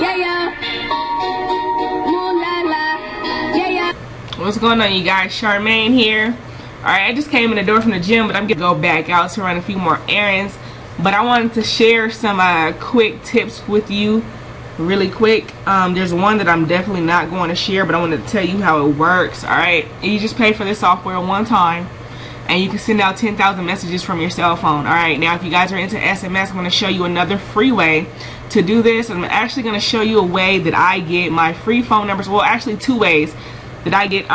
Yeah, yeah. Ooh la la. Yeah, yeah. What's going on, you guys? Sharmine here. Alright, I just came in the door from the gym, but I'm gonna go back out to run a few more errands. But I wanted to share some quick tips with you really quick. There's one that I'm definitely not going to share, but I want to tell you how it works. Alright, you just pay for this software one time and you can send out 10,000 messages from your cell phone. Alright, now if you guys are into SMS, I'm going to show you another free way to do this. I'm actually going to show you a way that I get my free phone numbers. Well, actually two ways that I get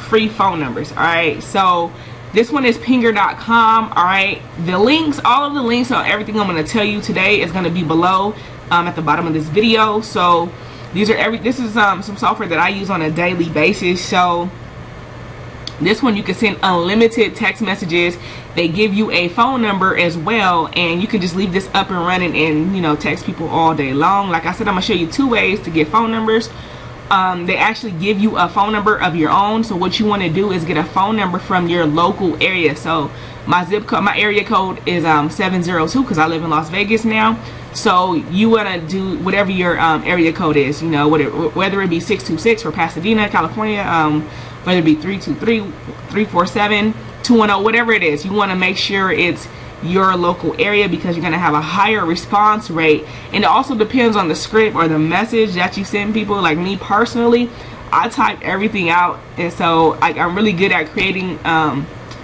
free phone numbers. Alright, so this one is pinger.com. Alright, the links, all of the links on everything I'm going to tell you today is going to be below at the bottom of this video. So this is some software that I use on a daily basis. So this one you can send unlimited text messages. They give you a phone number as well, and you can just leave this up and running and, you know, text people all day long. Like I said, I'm gonna show you two ways to get phone numbers. They actually give you a phone number of your own. So what you want to do is get a phone number from your local area. So my zip code, my area code is 702 because I live in Las Vegas now. So you want to do whatever your area code is, you know, whether it be 626 for Pasadena, California, whether it be 323, 347, 210, whatever it is. You want to make sure it's your local area because you're going to have a higher response rate. And it also depends on the script or the message that you send people. Like me personally, I type everything out, and so I'm really good at creating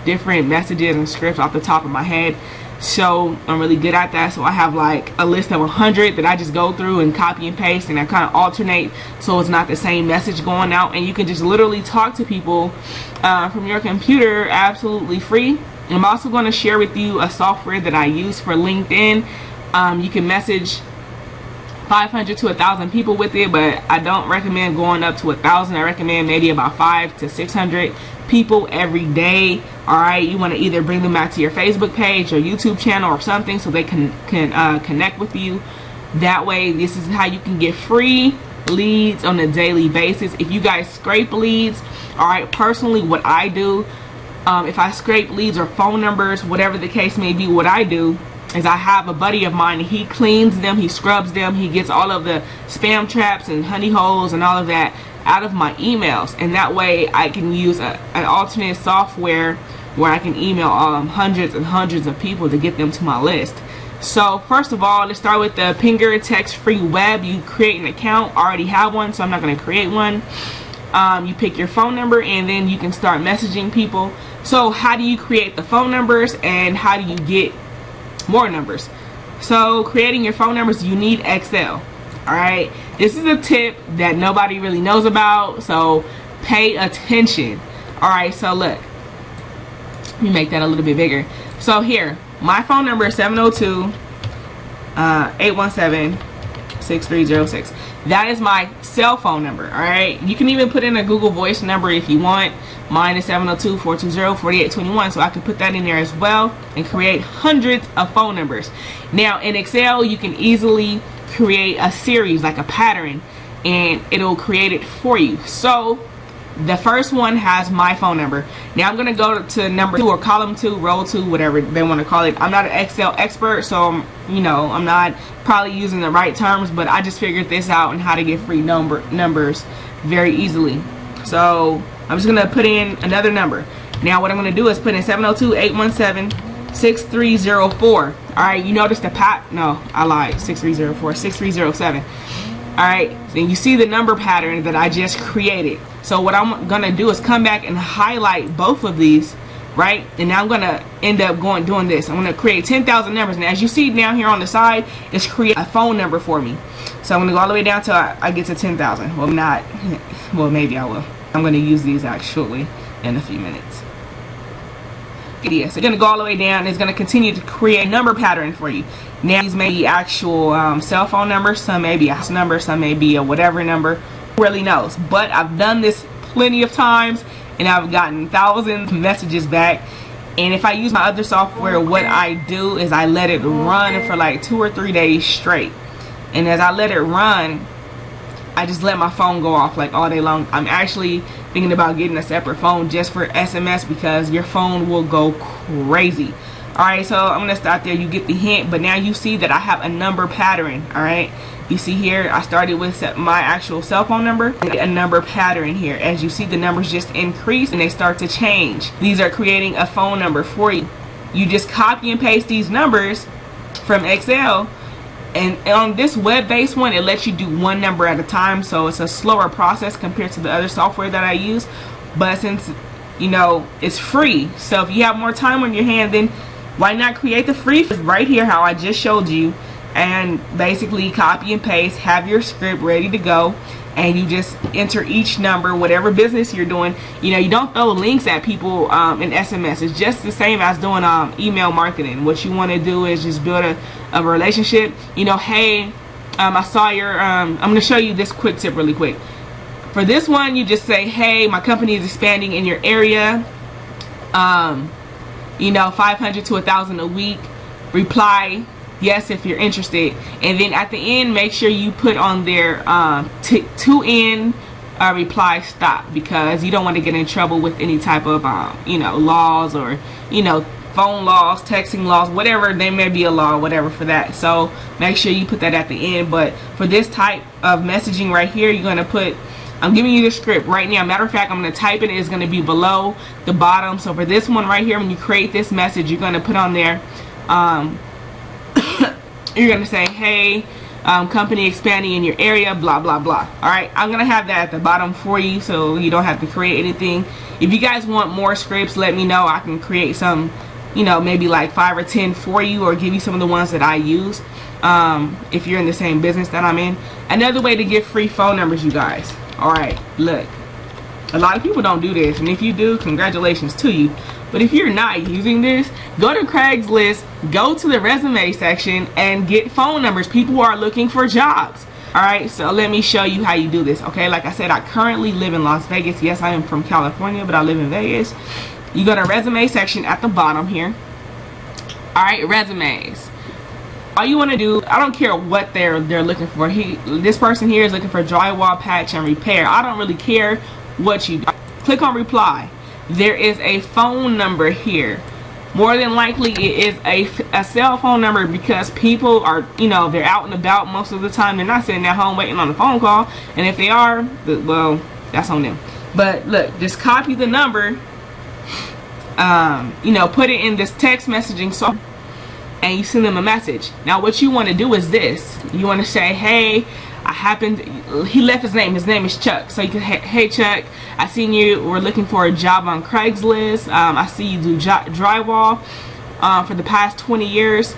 different messages and scripts off the top of my head. So I'm really good at that. So I have like a list of 100 that I just go through and copy and paste, and I kind of alternate so it's not the same message going out. And you can just literally talk to people from your computer absolutely free. And I'm also going to share with you a software that I use for LinkedIn. You can message 500 to 1,000 people with it, but I don't recommend going up to 1,000. I recommend maybe about 500 to 600 people every day. Alright, you want to either bring them back to your Facebook page or YouTube channel or something so they can connect with you. That way, this is how you can get free leads on a daily basis. If you guys scrape leads, alright, personally what I do, if I scrape leads or phone numbers, whatever the case may be, what I do is I have a buddy of mine, he cleans them, he scrubs them, he gets all of the spam traps and honey holes and all of that out of my emails, and that way I can use an alternate software where I can email hundreds and hundreds of people to get them to my list. So first of all, let's start with the Pinger text free web. You create an account. I already have one, so I'm not going to create one. You pick your phone number and then you can start messaging people. So how do you create the phone numbers and how do you get more numbers? So creating your phone numbers, you need Excel. Alright, this is a tip that nobody really knows about, so pay attention. Alright, so look, let me make that a little bit bigger. So here, my phone number is 702-817-6306. That is my cell phone number. Alright, you can even put in a Google Voice number if you want. Mine is 702-420-4821, so I can put that in there as well and create hundreds of phone numbers. Now in Excel, you can easily create a series, like a pattern, and it'll create it for you. So the first one has my phone number. Now I'm gonna go to number 2 or column 2, row 2, whatever they want to call it. I'm not an Excel expert, so you know, I'm not probably using the right terms, but I just figured this out and how to get free numbers very easily. So I'm just gonna put in another number. Now what I'm gonna do is put in 702-817-6304. Alright, you notice the no, I lied, 6304, 6307. Alright, then you see the number pattern that I just created. So what I'm gonna do is come back and highlight both of these, right? And now I'm gonna end up doing this. I'm gonna create 10,000 numbers, and as you see down here on the side, it's create a phone number for me. So I'm gonna go all the way down till I get to 10,000. Well, not, well, maybe I will. I'm gonna use these actually in a few minutes. Yes, it's gonna go all the way down. It's gonna continue to create a number pattern for you. Now these may be actual cell phone numbers, some may be a house number, some may be a whatever number. Who really knows? But I've done this plenty of times and I've gotten thousands of messages back. And if I use my other software, what I do is I let it run for like 2 or 3 days straight. And as I let it run, I just let my phone go off like all day long. I'm actually thinking about getting a separate phone just for SMS because your phone will go crazy. Alright, so I'm gonna stop there. You get the hint, but now you see that I have a number pattern. Alright, you see here I started with my actual cell phone number, a number pattern here. As you see, the numbers just increase and they start to change. These are creating a phone number for you. You just copy and paste these numbers from Excel, and on this web-based one it lets you do one number at a time, so it's a slower process compared to the other software that I use. But since you know it's free, so if you have more time on your hand, then why not create the free right here how I just showed you, and basically copy and paste, have your script ready to go, and you just enter each number, whatever business you're doing. You know, you don't throw links at people in SMS. It's just the same as doing email marketing. What you want to do is just build a relationship. You know, hey, I saw your I'm going to show you this quick tip really quick. For this one, you just say, hey, my company is expanding in your area, you know, 500 to 1,000 a week. Reply yes if you're interested, and then at the end make sure you put on there to end reply stop, because you don't want to get in trouble with any type of you know, laws, or you know, phone laws, texting laws, whatever. There may be a law or whatever for that, so make sure you put that at the end. But for this type of messaging right here, you're going to put, I'm giving you the script right now. Matter of fact, I'm going to type it. It's going to be below the bottom. So for this one right here, when you create this message, you're going to put on there, you're going to say, hey, company expanding in your area, blah, blah, blah. Alright, I'm going to have that at the bottom for you, so you don't have to create anything. If you guys want more scripts, let me know. I can create some, you know, maybe like 5 or 10 for you, or give you some of the ones that I use, if you're in the same business that I'm in. Another way to get free phone numbers, you guys. Alright, look, a lot of people don't do this, and if you do, congratulations to you. But if you're not using this, go to Craigslist, go to the resume section, and get phone numbers. People are looking for jobs. Alright, so let me show you how you do this. Okay, like I said, I currently live in Las Vegas. Yes, I am from California, but I live in Vegas. You go to resume section at the bottom here. Alright, resumes. All you want to do, I don't care what they're looking for. This person here is looking for drywall, patch, and repair. I don't really care what you do. Click on reply. There is a phone number here. More than likely it is a cell phone number, because people are, you know, they're out and about most of the time. They're not sitting at home waiting on the phone call, and if they are, well, that's on them. But look, just copy the number, you know, put it in this text messaging software, and you send them a message. Now what you want to do is this. You want to say, hey, he left his name is Chuck, so you can, hey Chuck, I seen you were looking for a job on Craigslist. I see you do drywall for the past 20 years,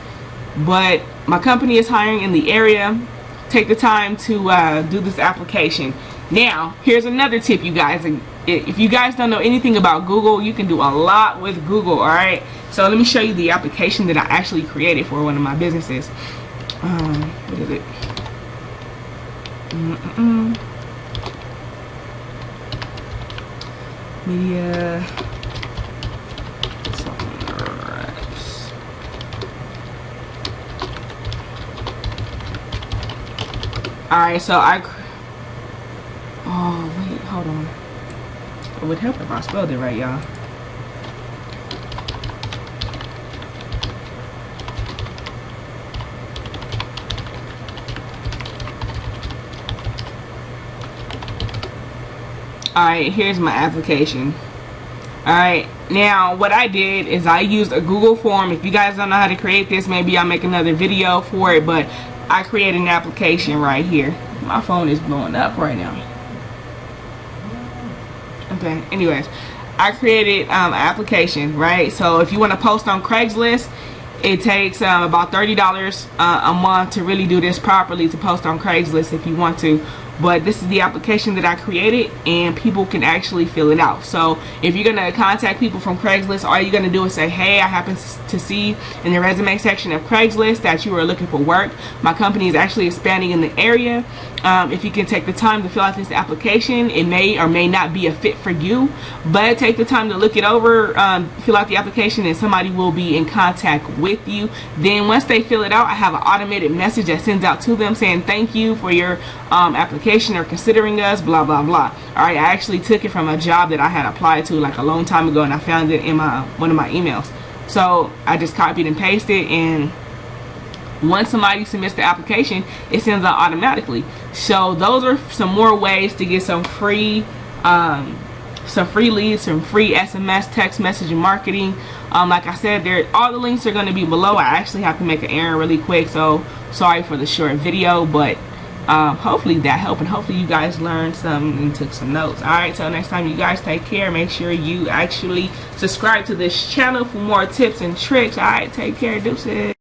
but my company is hiring in the area. Take the time to do this application. Now here's another tip, you guys. If you guys don't know anything about Google, you can do a lot with Google. Alright, so let me show you the application that I actually created for one of my businesses. What is it? Media. Alright, so oh wait, hold on. It would help if I spelled it right, y'all. Alright, here's my application. Alright, now what I did is I used a Google form. If you guys don't know how to create this, maybe I'll make another video for it, but I created an application right here. My phone is blowing up right now. Okay, anyways, I created an application, right? So if you want to post on Craigslist, it takes about $30 a month to really do this properly, to post on Craigslist if you want to. But this is the application that I created, and people can actually fill it out. So if you're going to contact people from Craigslist, all you're going to do is say, hey, I happen to see in the resume section of Craigslist that you are looking for work. My company is actually expanding in the area. If you can take the time to fill out this application, it may or may not be a fit for you, but take the time to look it over, fill out the application, and somebody will be in contact with you. Then once they fill it out, I have an automated message that sends out to them saying thank you for your application or considering us, blah blah blah. Alright, I actually took it from a job that I had applied to like a long time ago, and I found it in one of my emails. So I just copied and pasted, and once somebody submits the application, it sends out automatically. So those are some more ways to get some free leads, some free SMS text messaging marketing. Like I said, all the links are going to be below. I actually have to make an errand really quick, so sorry for the short video, but hopefully that helped, and hopefully you guys learned some and took some notes. Alright, till next time, you guys take care. Make sure you actually subscribe to this channel for more tips and tricks. Alright, take care. Deuces.